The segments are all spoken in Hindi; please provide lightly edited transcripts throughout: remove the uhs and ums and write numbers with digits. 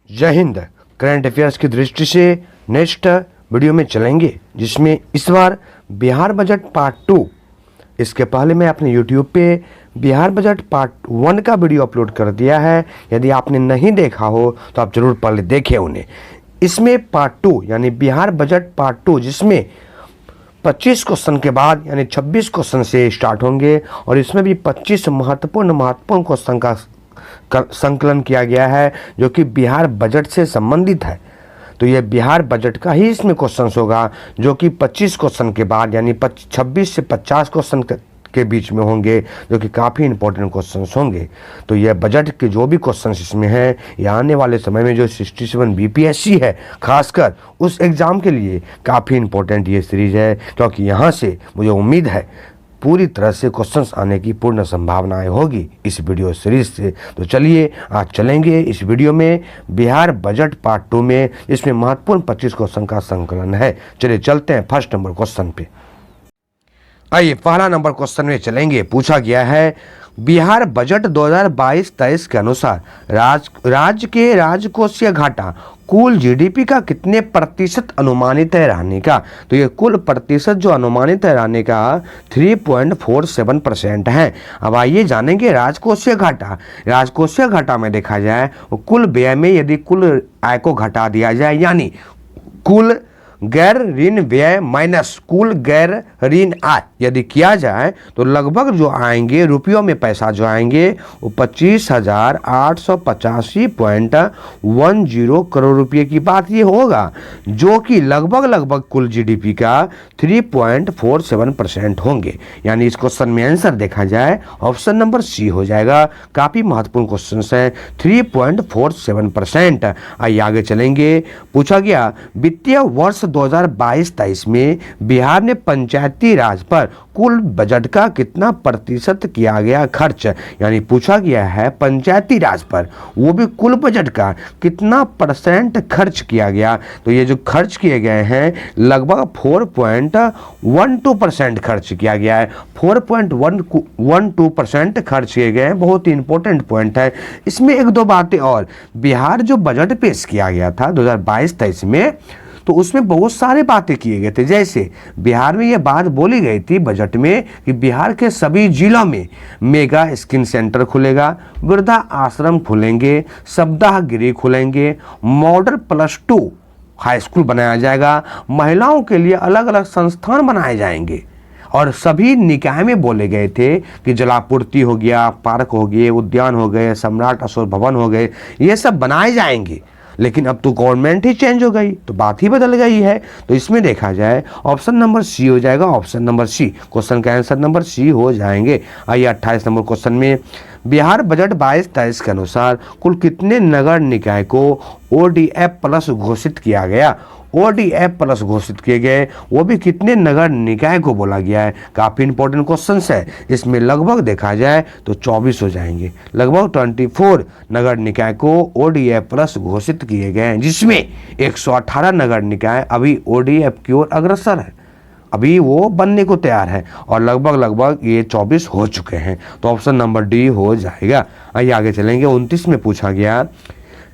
जय हिंद। करंट अफेयर्स की दृष्टि से नेक्स्ट वीडियो में चलेंगे, जिसमें इस बार बिहार बजट पार्ट 2। इसके पहले मैं अपने यूट्यूब पे बिहार बजट पार्ट 1 का वीडियो अपलोड कर दिया है। यदि आपने नहीं देखा हो तो आप जरूर पहले देखें उन्हें। इसमें पार्ट 2 यानी बिहार बजट पार्ट 2, जिसमें 25 क्वेश्चन के बाद यानी 26 क्वेश्चन से स्टार्ट होंगे और इसमें भी 25 महत्वपूर्ण क्वेश्चन का संकलन किया गया है जो कि बिहार बजट से संबंधित है। तो यह बिहार बजट का ही इसमें क्वेश्चन होगा, जो कि 25 क्वेश्चन के बाद यानी 26 से 50 क्वेश्चन के बीच में होंगे, जो कि काफ़ी इंपॉर्टेंट क्वेश्चन होंगे। तो यह बजट के जो भी क्वेश्चन इसमें हैं, यह आने वाले समय में जो 67 बीपीएससी है, खासकर उस एग्ज़ाम के लिए काफ़ी इंपॉर्टेंट ये सीरीज़ है, क्योंकि यहाँ से मुझे उम्मीद है पूरी तरह से क्वेश्चंस आने की पूर्ण संभावनाएं होगी इस वीडियो सीरीज से। तो चलिए आज चलेंगे इस वीडियो में बिहार बजट पार्ट 2 में, इसमें महत्वपूर्ण 25 क्वेश्चन का संकलन है। चलिए चलते हैं फर्स्ट नंबर क्वेश्चन पे। आइए पहला नंबर क्वेश्चन में चलेंगे। पूछा गया है, बिहार बजट 2022-23 के अनुसार राज्य के राजकोषीय घाटा कुल जीडीपी का कितने प्रतिशत अनुमानित है रहने का। तो ये कुल प्रतिशत जो अनुमानित है रहने का 3.47% है। अब आइए जानेंगे राजकोषीय घाटा। राजकोषीय घाटा में देखा जाए वो कुल व्यय में यदि कुल आय को घटा दिया जाए, यानी कुल गैर ऋण व्यय माइनस कुल गैर ऋण आय यदि किया जाए, तो लगभग जो आएंगे रुपयों में पैसा जो आएंगे वो 25,885.10 करोड़ रुपए की बात ये होगा, जो कि लगभग कुल जीडीपी का 3.47% होंगे। यानी इस क्वेश्चन में आंसर देखा जाए ऑप्शन नंबर सी हो जाएगा। काफ़ी महत्वपूर्ण क्वेश्चन है, 3.47%। आइए आगे चलेंगे। पूछा गया, वित्तीय वर्ष 2022-23 में बिहार ने पंचायती राज पर कुल बजट का कितना प्रतिशत किया गया खर्च। यानी पूछा गया है पंचायती राज पर, वो भी कुल बजट का कितना परसेंट खर्च किया गया। तो ये जो खर्च किए गए हैं लगभग 4.12% खर्च किया गया है। 4.12% खर्च किए गए हैं। बहुत ही इंपॉर्टेंट पॉइंट है। इसमें एक दो बातें और, बिहार जो बजट पेश किया गया था 2022-23 में, तो उसमें बहुत सारे बातें किए गए थे। जैसे बिहार में यह बात बोली गई थी बजट में कि बिहार के सभी जिलों में मेगा स्किन सेंटर खुलेगा, वृद्धा आश्रम खुलेंगे, सप्ताह गृह खुलेंगे, मॉडल +2 हाई स्कूल बनाया जाएगा, महिलाओं के लिए अलग अलग संस्थान बनाए जाएंगे, और सभी निकाय में बोले गए थे कि जलापूर्ति हो गया, पार्क हो गए, उद्यान हो गए, सम्राट अशोक भवन हो गए, ये सब बनाए जाएंगे। लेकिन अब तो गवर्नमेंट ही चेंज हो गई, तो बात ही बदल गई है। तो इसमें देखा जाए ऑप्शन नंबर सी हो जाएगा। ऑप्शन नंबर सी, क्वेश्चन का आंसर नंबर सी हो जाएंगे। आइए 28 नंबर क्वेश्चन में, बिहार बजट 22-23 के अनुसार कुल कितने नगर निकाय को ODF प्लस घोषित किया गया। ODF प्लस घोषित किए गए, वो भी कितने नगर निकाय को बोला गया है। काफ़ी इंपॉर्टेंट क्वेश्चन है। इसमें लगभग देखा जाए तो 24 हो जाएंगे। लगभग 24 नगर निकाय को ODF प्लस घोषित किए गए हैं, जिसमें 118 नगर निकाय अभी ODF की ओर अग्रसर है, अभी वो बनने को तैयार है, और लगभग ये 24 हो चुके हैं। तो ऑप्शन नंबर डी हो जाएगा। आइए आगे चलेंगे। 29 में पूछा गया,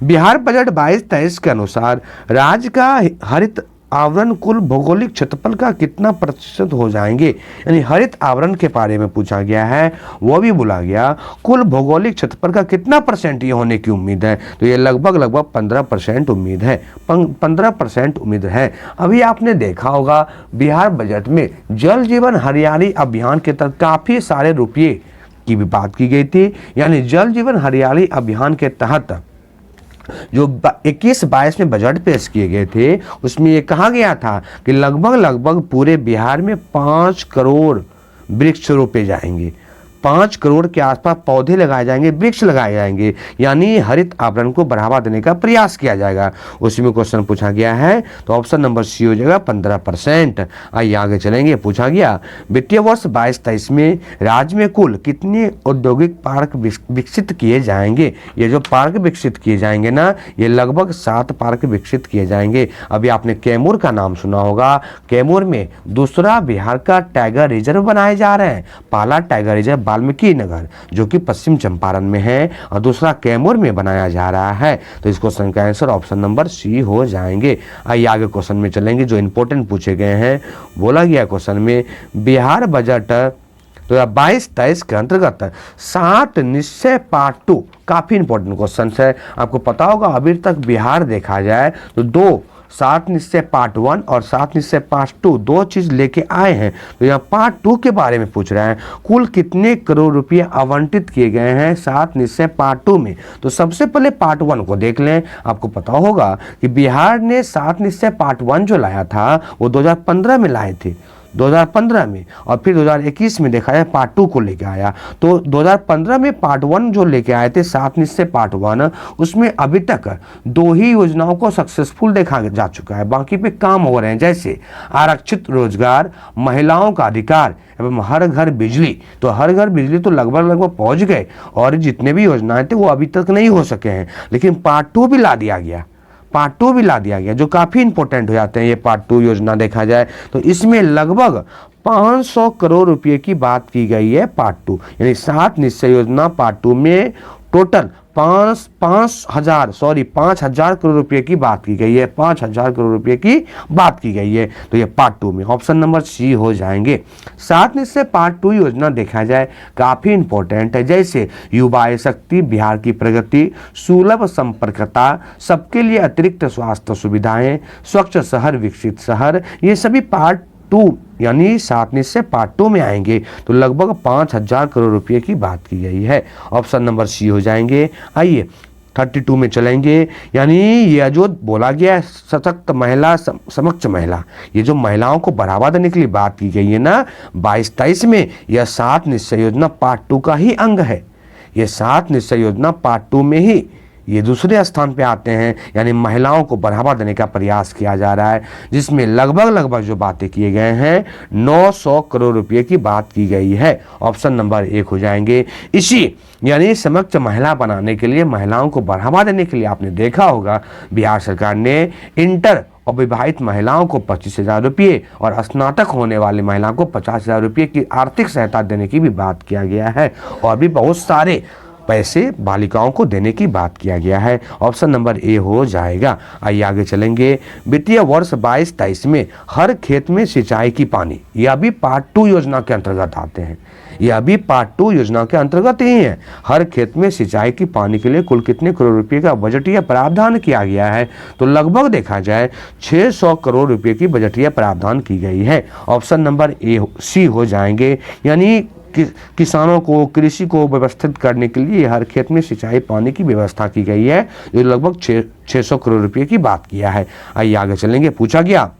बिहार बजट 22-23 के अनुसार राज्य का हरित आवरण कुल भौगोलिक क्षेत्रफल का कितना प्रतिशत हो जाएंगे। यानी हरित आवरण के बारे में पूछा गया है, वो भी बोला गया कुल भौगोलिक क्षेत्रफल का कितना परसेंट ये होने की उम्मीद है। तो ये लगभग 15% उम्मीद है, 15% उम्मीद है। अभी आपने देखा होगा बिहार बजट में जल जीवन हरियाली अभियान के तहत काफ़ी सारे रुपये की भी बात की गई थी। यानी जल जीवन हरियाली अभियान के तहत जो 21-22 में बजट पेश किए गए थे, उसमें ये कहा गया था कि लगभग पूरे बिहार में 5 करोड़ वृक्ष रोपे जाएंगे, 5 करोड़ के आसपास पौधे लगाए जाएंगे, वृक्ष लगाए जाएंगे। यानी हरित आवरण को बढ़ावा देने का प्रयास किया जाएगा। उसी में क्वेश्चन पूछा गया है, तो ऑप्शन नंबर सी हो जाएगा 15%। आइए आगे चलेंगे। पूछा गया, वित्तीय वर्ष 22-23 में राज्य में कुल कितने औद्योगिक पार्क विकसित किए जाएंगे। ये जो पार्क विकसित किए जाएंगे ना, ये लगभग 7 पार्क विकसित किए जाएंगे। अभी आपने कैमूर का नाम सुना होगा। कैमूर में दूसरा बिहार का टाइगर रिजर्व बनाए जा रहे हैं। पहला टाइगर रिजर्व वाल्मीकि नगर जो कि पश्चिम चंपारण में है और दूसरा कैमूर में बनाया जा रहा है। तो इस क्वेश्चन का आंसर ऑप्शन नंबर सी हो जाएंगे। आइए आगे क्वेश्चन में चलेंगे जो इंपॉर्टेंट पूछे गए हैं। बोला गया क्वेश्चन में बिहार बजट 2022-23 के अंतर्गत 7 निश्चय पार्ट 2 काफी इंपॉर्टेंट क्वेश्चन है। आपको पता होगा अभी तक बिहार देखा जाए तो 7 निश्चय पार्ट 1 और 7 निश्चय पार्ट 2 दो चीज लेके आए हैं। तो यहाँ पार्ट 2 के बारे में पूछ रहे हैं, कुल कितने करोड़ रुपए आवंटित किए गए हैं 7 निश्चय पार्ट 2 में। तो सबसे पहले पार्ट 1 को देख लें। आपको पता होगा कि बिहार ने 7 निश्चय पार्ट 1 जो लाया था वो 2015 में लाए थे, 2015 में, और फिर 2021 में देखा जाए पार्ट 2 को लेके आया। तो 2015 में पार्ट 1 जो लेके आए थे 7 निश्चय पार्ट 1, उसमें अभी तक 2 ही योजनाओं को सक्सेसफुल देखा जा चुका है, बाकी पे काम हो रहे हैं, जैसे आरक्षित रोजगार, महिलाओं का अधिकार एवं हर घर बिजली। तो हर घर बिजली तो लगभग पहुंच गए और जितने भी योजनाएं थे वो अभी तक नहीं हो सके हैं, लेकिन पार्ट 2 भी ला दिया गया, पार्ट 2 भी ला दिया गया जो काफी इंपॉर्टेंट हो जाते हैं ये पार्ट 2 योजना देखा जाए तो इसमें लगभग 500 करोड़ रुपए की बात की गई है पार्ट 2, यानी 7 निश्चय योजना पार्ट 2 में टोटल 5,000 करोड़ रुपए की बात की गई है, 5,000 करोड़ रुपए की बात की गई है। तो ये पार्ट 2 में ऑप्शन नंबर सी हो जाएंगे। 7 निश्चय पार्ट 2 योजना देखा जाए काफी इंपॉर्टेंट है, जैसे युवा शक्ति, बिहार की प्रगति, सुलभ संपर्कता, सबके लिए अतिरिक्त स्वास्थ्य सुविधाएं, स्वच्छ शहर विकसित शहर, ये सभी पार्ट 2 यानी 7 निश्चय पार्ट 2 में आएंगे। तो लगभग 5,000 करोड़ रुपए की बात की गई है, ऑप्शन नंबर सी हो जाएंगे। आइए 32 में चलेंगे, यानी यह जो बोला गया है सशक्त महिला, समक्ष महिला, ये जो महिलाओं को बढ़ावा देने के लिए बात की गई है ना 22-23 में, यह 7 निश्चय योजना पार्ट 2 का ही अंग है। यह 7 निश्चय योजना पार्ट 2 में ही ये दूसरे स्थान पे आते हैं, यानी महिलाओं को बढ़ावा देने का प्रयास किया जा रहा है, जिसमें लगभग जो बातें किए गए हैं 900 करोड़ रुपए की बात की गई है, ऑप्शन नंबर 1 हो जाएंगे। इसी यानी समक्ष महिला बनाने के लिए, महिलाओं को बढ़ावा देने के लिए आपने देखा होगा बिहार सरकार ने इंटर और विवाहित महिलाओं को 25,000 रुपये और स्नातक होने वाली महिलाओं को 50,000 रुपये की आर्थिक सहायता देने की भी बात किया गया है, और भी बहुत सारे पैसे बालिकाओं को देने की बात किया गया है, ऑप्शन नंबर ए हो जाएगा। आइए आगे चलेंगे। वित्तीय वर्ष 22-23 में हर खेत में सिंचाई की पानी, यह भी पार्ट 2 योजना के अंतर्गत आते हैं, यह भी पार्ट 2 योजना के अंतर्गत ही है। हर खेत में सिंचाई की पानी के लिए कुल कितने करोड़ रुपए का बजटीय प्रावधान किया गया है? तो लगभग देखा जाए 600 करोड़ रुपए की बजटीय प्रावधान की गई है, ऑप्शन नंबर ए सी हो जाएंगे। यानी किसानों को, कृषि को व्यवस्थित करने के लिए हर खेत में सिंचाई पानी की व्यवस्था की गई है, जो लगभग 600 करोड़ रुपए की बात किया है। आइए आगे चलेंगे। पूछा गया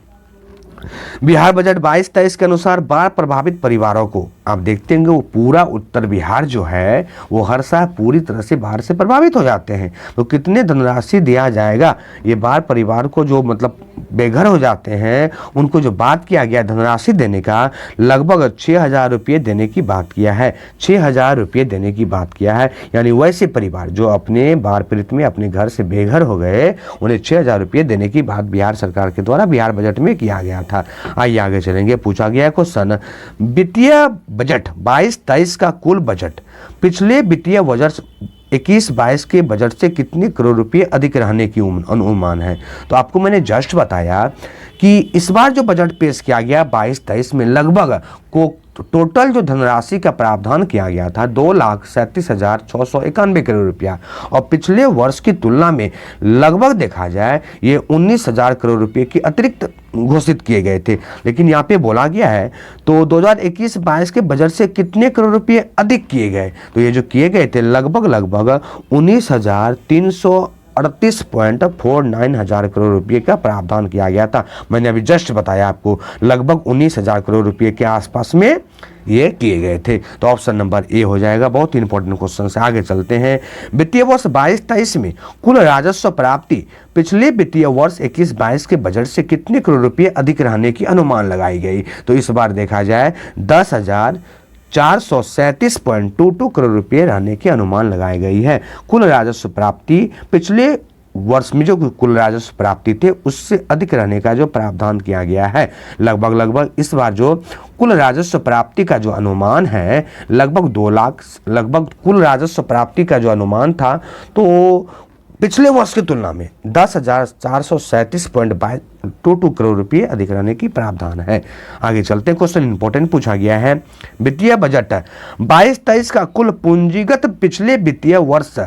बिहार बजट 22-23 के अनुसार बाढ़ प्रभावित परिवारों को, आप देखते हैं वो पूरा उत्तर बिहार जो है वो हर साल पूरी तरह से बाढ़ से प्रभावित हो जाते हैं, तो कितने धनराशि दिया जाएगा ये बाढ़ परिवार को, जो मतलब बेघर हो जाते हैं उनको जो बात किया गया धनराशि देने का, लगभग 6,000 रुपये देने की बात किया है, 6,000 रुपये देने की बात किया है। यानी वैसे परिवार जो अपने बाढ़ पीड़ित में अपने घर से बेघर हो गए, उन्हें 6,000 रुपये देने की बात बिहार सरकार के द्वारा बिहार बजट में किया गया था। आइए आगे चलेंगे। पूछा गया क्वेश्चन, वित्तीय बजट 22-23 का कुल बजट पिछले वित्तीय वर्ष 21-22 के बजट से कितने करोड़ रुपए अधिक रहने की अनुमान है? तो आपको मैंने जस्ट बताया कि इस बार जो बजट पेश किया गया 22-23 में लगभग को टोटल जो धनराशि का प्रावधान किया गया था 2,37,691 करोड़ रुपया, और पिछले वर्ष की तुलना में लगभग देखा जाए ये 19,000 करोड़ रुपए की अतिरिक्त घोषित किए गए थे। लेकिन यहाँ पे बोला गया है तो 2021-22 के बजट से कितने करोड़ रुपए अधिक किए गए? तो ये जो किए गए थे लगभग 19,338.49 हजार करोड़ रुपए का प्रावधान किया गया था। मैंने अभी जस्ट बताया आपको लगभग 19,000 करोड़ रुपए के आसपास में ये किए गए थे, तो ऑप्शन नंबर ए हो जाएगा। बहुत इंपॉर्टेंट क्वेश्चन से आगे चलते हैं। वित्तीय वर्ष 22-23 में कुल राजस्व प्राप्ति पिछले वित्तीय वर्ष 21-22 के बजट से कितने करोड़ रुपए अधिक रहने की अनुमान लगाई गई? तो इस बार देखा जाए 10,437.22 करोड़ रुपए रहने की अनुमान लगाई गई है। कुल राजस्व प्राप्ति पिछले वर्ष में जो कुल राजस्व प्राप्ति थे उससे अधिक रहने का जो प्रावधान किया गया है। लगभग इस बार जो कुल राजस्व प्राप्ति का जो अनुमान है लगभग 2 लाख, लगभग कुल राजस्व प्राप्ति का जो अनुमान था तो पिछले वर्ष की तुलना में 10,437.22 करोड़ रुपए अधिक रहने की प्रावधान है। आगे चलते हैं, क्वेश्चन इंपॉर्टेंट पूछा गया है। वित्तीय बजट 22-23 का कुल पूंजीगत पिछले वित्तीय वर्ष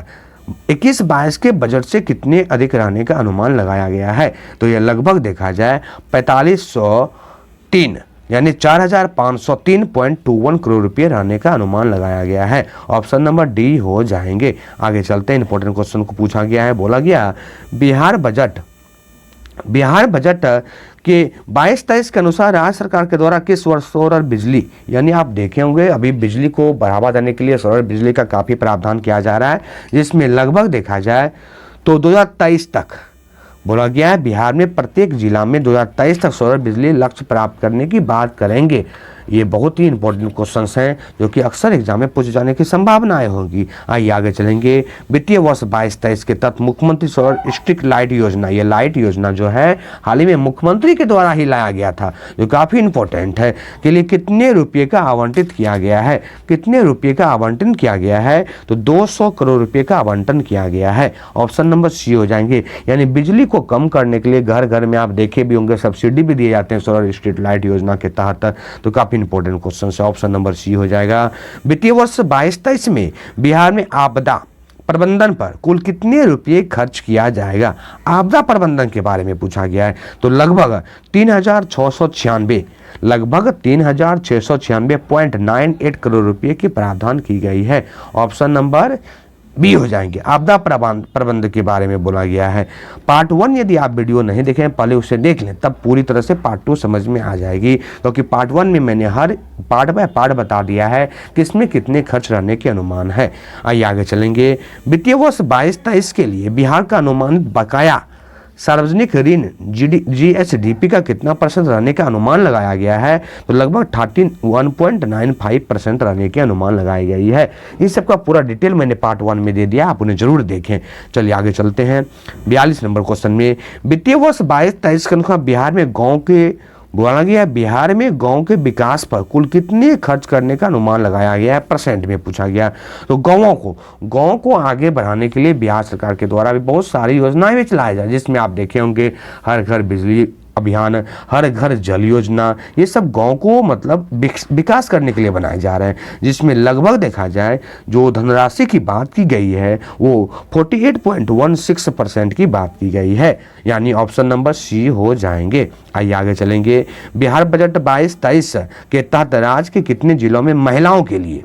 21-22 के बजट से कितने अधिक रहने का अनुमान लगाया गया है। तो यह लगभग देखा जाए 4503 यानी 4,503.21 करोड़ रुपये रहने का अनुमान लगाया गया है। ऑप्शन नंबर डी हो जाएंगे। आगे चलते हैं, इंपॉर्टेंट क्वेश्चन को पूछा गया है, बोला गया बिहार बजट के 22-23 के अनुसार राज्य सरकार के द्वारा किस वर्ष सौर बिजली, यानी आप देखे होंगे अभी बिजली को बढ़ावा देने के लिए सौर बिजली का काफ़ी प्रावधान किया जा रहा है, जिसमें लगभग देखा जाए तो 2023 तक बोला गया है बिहार में प्रत्येक जिला में 2023 तक सौर बिजली लक्ष्य प्राप्त करने की बात करेंगे। ये बहुत ही इंपॉर्टेंट क्वेश्चंस हैं जो कि अक्सर एग्जाम में पूछे जाने की संभावनाएं होंगी। आइए आगे चलेंगे। वित्तीय वर्ष 22-23 के तहत मुख्यमंत्री सौर स्ट्रीट लाइट योजना, ये लाइट योजना जो है हाल ही में मुख्यमंत्री के द्वारा ही लाया गया था, जो काफ़ी इंपॉर्टेंट है, के लिए कितने रुपये का आवंटित किया गया है। कितने रुपये का आवंटन किया गया है, तो 200 करोड़ रुपये का आवंटन किया गया है। ऑप्शन नंबर सी हो जाएंगे। यानी बिजली को कम करने के लिए घर घर में आप देखे भी होंगे सब्सिडी भी दिए जाते हैं सौर स्ट्रीट लाइट योजना के तहत, तो काफी इंपॉर्टेंट क्वेश्चन है। ऑप्शन नंबर सी हो जाएगा। वित्तीय वर्ष 22-23 में बिहार में आपदा प्रबंधन पर कुल कितने रुपये खर्च किया जाएगा। आपदा प्रबंधन के बारे में पूछा गया है, तो लगभग 3,696.98 करोड़ रुपये की प्रावधान की गई है। ऑप्शन नंबर बी हो जाएंगे। आपदा प्रबंध के बारे में बोला गया है। पार्ट 1 यदि आप वीडियो नहीं देखें पहले उसे देख लें, तब पूरी तरह से पार्ट 2 समझ में आ जाएगी, क्योंकि पार्ट 1 में मैंने हर पार्ट बाय पार्ट बता दिया है कि इसमें कितने खर्च रहने के अनुमान है। आइए आगे चलेंगे। वित्तीय वर्ष 22-23 के लिए बिहार का अनुमानित बकाया सार्वजनिक ऋण GSDP का कितना % रहने का अनुमान लगाया गया है, तो लगभग 31.95% रहने के अनुमान लगाई गई है। इन सब का पूरा डिटेल मैंने पार्ट 1 में दे दिया, आप उन्हें जरूर देखें। चलिए आगे चलते हैं। 42 नंबर क्वेश्चन में वित्तीय वर्ष 22-23 के अनुसार बिहार में बोला गया है बिहार में गांव के विकास पर कुल कितने खर्च करने का अनुमान लगाया गया है, % में पूछा गया। तो गांव को आगे बढ़ाने के लिए बिहार सरकार के द्वारा भी बहुत सारी योजनाएं भी चलाई जा, जिसमें आप देखे होंगे हर घर बिजली अभियान, हर घर जल योजना, ये सब गांव को मतलब विकास करने के लिए बनाए जा रहे हैं, जिसमें लगभग देखा जाए जो धनराशि की बात की गई है वो 48.16% की बात की गई है। यानी ऑप्शन नंबर सी हो जाएंगे। आइए आगे चलेंगे। बिहार बजट 22-23 के तहत राज्य के कितने जिलों में महिलाओं के लिए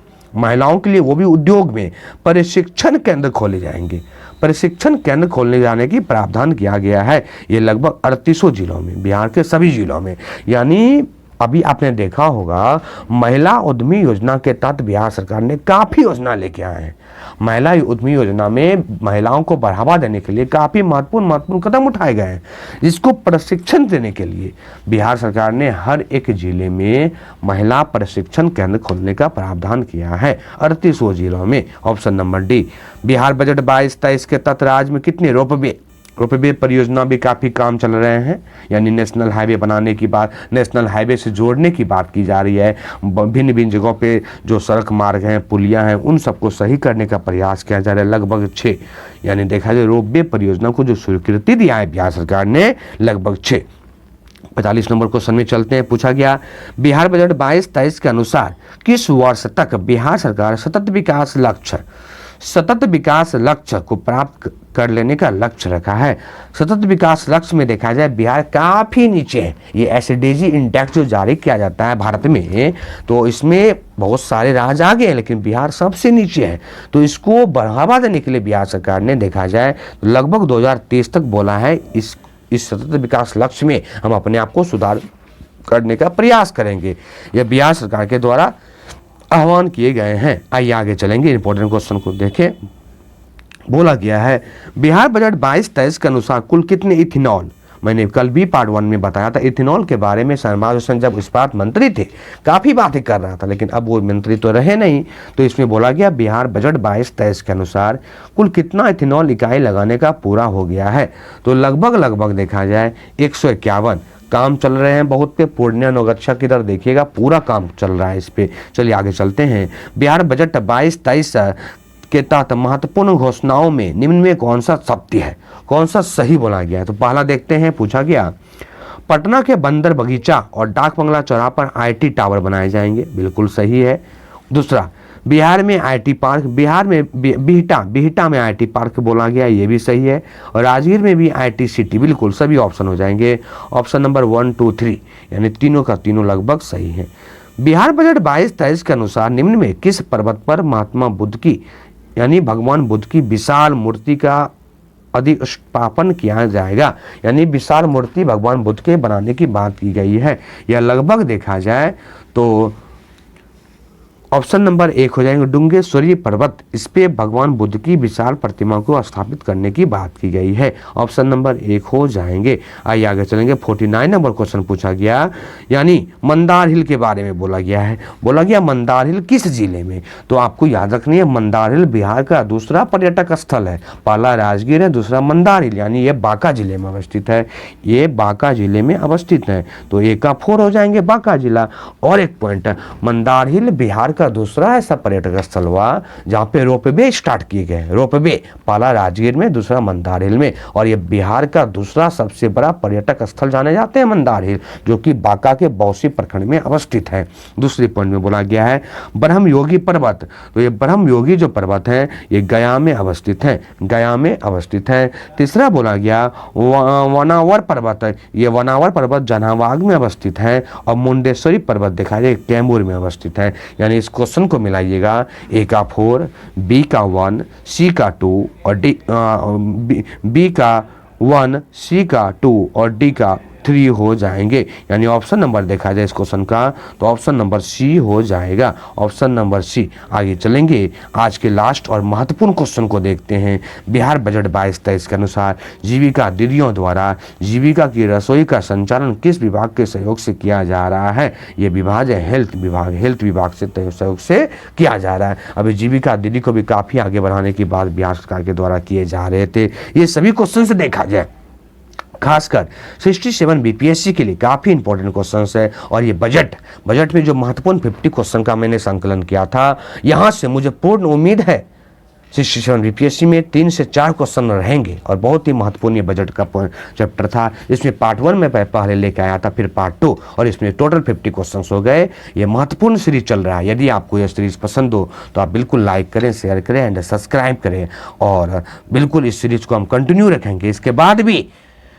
वो भी उद्योग में प्रशिक्षण केंद्र खोले जाएंगे। प्रशिक्षण केंद्र खोलने जाने की प्रावधान किया गया है। ये लगभग 38 जिलों में, बिहार के सभी जिलों में। यानी अभी आपने देखा होगा महिला उद्यमी योजना के तहत बिहार सरकार ने काफ़ी योजना लेके आए हैं। महिला उद्यमी योजना में महिलाओं को बढ़ावा देने के लिए काफ़ी महत्वपूर्ण कदम उठाए गए हैं, जिसको प्रशिक्षण देने के लिए बिहार सरकार ने हर एक जिले में महिला प्रशिक्षण केंद्र खोलने का प्रावधान किया है 38 जिलों में। Option number D. Bihar budget 22-23 के तहत राज्य में कितने रोपवे परियोजना भी काफ़ी काम चल रहे हैं। यानी नेशनल हाईवे बनाने की बात, नेशनल हाईवे से जोड़ने की बात की जा रही है। भिन्न जगहों पे जो सड़क मार्ग हैं, पुलियां हैं, उन सबको सही करने का प्रयास किया जा रहा है। लगभग 6, यानी देखा जाए रोपवे परियोजना को जो स्वीकृति दिया है बिहार सरकार ने लगभग 6। 45 नंबर क्वेश्चन में चलते हैं। पूछा गया बिहार बजट 22-23 के अनुसार किस वर्ष तक बिहार सरकार सतत विकास लक्ष्य को प्राप्त कर लेने का लक्ष्य रखा है। सतत विकास लक्ष्य में देखा जाए बिहार काफ़ी नीचे है। ये SDG इंडेक्स जो जारी किया जाता है भारत में, तो इसमें बहुत सारे राज्य आगे हैं, लेकिन बिहार सबसे नीचे है। तो इसको बढ़ावा देने के लिए बिहार सरकार ने देखा जाए तो लगभग 2023 तक बोला है इस सतत विकास लक्ष्य में हम अपने आप को सुधार करने का प्रयास करेंगे। यह बिहार सरकार के द्वारा आह्वान किए गए हैं। आइए आगे चलेंगे, इंपॉर्टेंट क्वेश्चन को देखें। बोला गया है बिहार बजट 22-23 के अनुसार कुल कितने इथेनॉल मैंने कल भी पार्ट 1 में बताया था, इथेनॉल के बारे में शहनवाज हुसैन जब इस्पात मंत्री थे काफ़ी बातें कर रहा था, लेकिन अब वो मंत्री तो रहे नहीं। तो इसमें बोला गया बिहार बजट 22-23 के अनुसार कुल कितना इथेनॉल इकाई लगाने का पूरा हो गया है। तो लगभग देखा जाए 151 काम चल रहे हैं बहुत पे। पूर्णिया नौगच्छा की तरफ देखिएगा, पूरा काम चल रहा है इस पे। चलिए आगे चलते हैं। बिहार बजट 22-23 के तहत महत्वपूर्ण घोषणाओं में निम्न में कौन सा सत्य है, कौन सा सही बोला गया है। तो पहला देखते हैं, पूछा गया पटना के बंदर बगीचा और डाक बंगला चौराहा पर आईटी टावर बनाए जाएंगे, बिल्कुल सही है। दूसरा, बिहार में आईटी पार्क, बिहार में बिहटा में आईटी पार्क बोला गया, ये भी सही है। और राजगीर में भी आईटी सिटी, बिल्कुल सभी ऑप्शन हो जाएंगे। ऑप्शन नंबर 1, 2, 3 यानी तीनों का तीनों लगभग सही है। बिहार बजट 22-23 के अनुसार निम्न में किस पर्वत पर महात्मा बुद्ध की यानी भगवान बुद्ध की विशाल मूर्ति का अधिष्ठापन किया जाएगा, यानी विशाल मूर्ति भगवान बुद्ध के बनाने की बात की गई है। यह लगभग देखा जाए तो ऑप्शन नंबर 1 हो जाएंगे डुंगेश्वरी पर्वत, इस पे भगवान बुद्ध की विशाल प्रतिमा को स्थापित करने की बात की गई है। ऑप्शन नंबर 1 हो जाएंगे। आइए आगे चलेंगे। 49 नंबर क्वेश्चन पूछा गया, यानी मंदार हिल के बारे में बोला गया है। बोला गया मंदार हिल किस जिले में। तो आपको याद रखनी है, मंदार हिल बिहार का दूसरा पर्यटक स्थल है। पहला राजगीर है, दूसरा मंदार हिल, यानी ये बांका जिले में अवस्थित है। ये बांका जिले में अवस्थित है। तो एक का 4 हो जाएंगे बांका जिला। और एक पॉइंट, मंदार हिल बिहार का दूसरा ऐसा पर्यटक स्थल हुआ जहां पे रोपवे स्टार्ट किए गए। रोपवे पहला राजगीर में, दूसरा मंदार हिल में। और ये बिहार का दूसरा सबसे बड़ा पर्यटक स्थल जाने जाते हैं मंदार हिल, जो कि बांका के बौसी प्रखंड में अवस्थित है। दूसरे पॉइंट में बोला गया है ब्रह्म योगी पर्वत। तो ये ब्रह्म योगी जो पर्वत है ये गया में अवस्थित है, गया में अवस्थित है। तीसरा बोला गया वनावर पर्वत, ये वनावर पर्वत जहानाबाद में अवस्थित है। और मुंडेश्वरी पर्वत दिखाई दे कैमूर में अवस्थित है। यानी इस क्वेश्चन को मिलाइएगा, ए का 4, बी का 1, सी का 2 और बी का 1, सी का 2 और डी का 3 हो जाएंगे। यानी ऑप्शन नंबर देखा जाए इस क्वेश्चन का तो ऑप्शन नंबर सी हो जाएगा, ऑप्शन नंबर सी। आगे चलेंगे, आज के लास्ट और महत्वपूर्ण क्वेश्चन को देखते हैं। बिहार बजट 22-23 के अनुसार जीविका दीदियों द्वारा जीविका की रसोई का संचालन किस विभाग के सहयोग से किया जा रहा है। ये विभाग है हेल्थ विभाग से सहयोग से किया जा रहा है। अभी जीविका दीदी को भी काफी आगे बढ़ाने की बात बिहार सरकार के द्वारा किए जा रहे थे। ये सभी क्वेश्चन से देखा जाए खासकर 67 बीपीएससी के लिए काफी इंपॉर्टेंट क्वेश्चंस है। और ये बजट में जो महत्वपूर्ण 50 क्वेश्चन का मैंने संकलन किया था, यहां से मुझे पूर्ण उम्मीद है 67 बीपीएससी में 3 से 4 क्वेश्चन रहेंगे। और बहुत ही महत्वपूर्ण ये बजट का चैप्टर था। इसमें पार्ट 1 में पहले लेकर आया था, फिर पार्ट 2 और इसमें टोटल 50 क्वेश्चन हो गए। ये महत्वपूर्ण सीरीज चल रहा है। यदि आपको यह सीरीज पसंद हो तो आप बिल्कुल लाइक करें, शेयर करें एंड सब्सक्राइब करें। और बिल्कुल इस सीरीज को हम कंटिन्यू रखेंगे। इसके बाद भी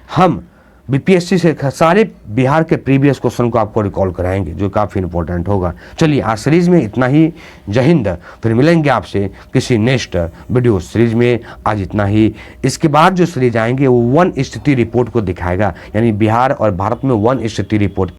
हम बीपीएससी से सारे बिहार के प्रीवियस क्वेश्चन को आपको रिकॉल कराएंगे, जो काफ़ी इंपॉर्टेंट होगा। चलिए आज सीरीज में इतना ही। जय हिंद। फिर मिलेंगे आपसे किसी नेक्स्ट वीडियो सीरीज में। आज इतना ही। इसके बाद जो सीरीज आएंगे वो 1 स्थिति रिपोर्ट को दिखाएगा, यानी बिहार और भारत में 1 स्थिति रिपोर्ट